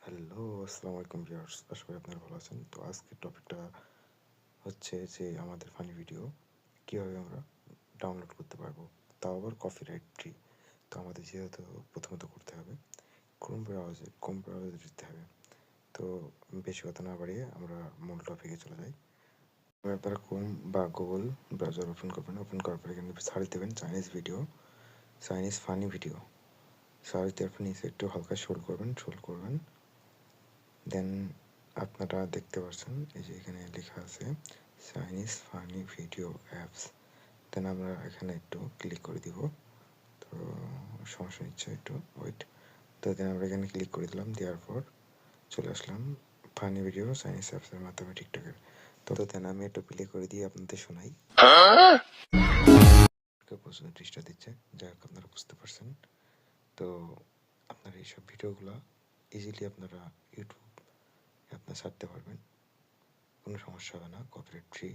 Hello, আসসালামু আলাইকুম viewers. আশা করি আপনারা ভালো আছেন। তো আজকের টপিকটা হচ্ছে যে আমাদের ফানি ভিডিও কীভাবে আমরা ডাউনলোড করতে পারবো, তাও আবার কপিরাইট ফ্রি। তো আমাদের যেহেতু প্রথমত করতে হবে ক্রোম ব্রাউজারে যেতে হবে। তো বেশি কথা না বাড়িয়ে আমরা মূল টপিকে চলে যাই। আপনারা ক্রোম বা গুগল ব্রাউজার ওপেন করবেন। ওপেন করার পরে এখানে সার্চ দেবেন চাইনিজ ফানি ভিডিও। সার্চ দেওয়ার পর নিচে একটু হালকা স্ক্রল করবেন। দেন আপনারা দেখতে পাচ্ছেন এই যে এখানে লেখা আছে চাইনিজ ফানি ভিডিও অ্যাপস। দেন আমরা এখানে একটু ক্লিক করে দিব। তো সমস্যা নিচ্ছে, একটু ওয়েট। তো দেন আমরা এখানে ক্লিক করে দিলাম। দেওয়ার পর চলে আসলাম ফানি ভিডিও চাইনিজ অ্যাপসের মাধ্যমে টিকটকের। তো দেন আমি একটু প্লে করে দিয়ে আপনাদের শোনাই। প্রচুর দৃষ্টি দিচ্ছে, যাই হোক আপনারা বুঝতে পারছেন। তো আপনারা এইসব ভিডিওগুলো ইজিলি আপনারা ইউটিউব আপনারা ছাড়তে পারবেন, কোনো সমস্যা হবে না, কপিরাইট ফ্রি।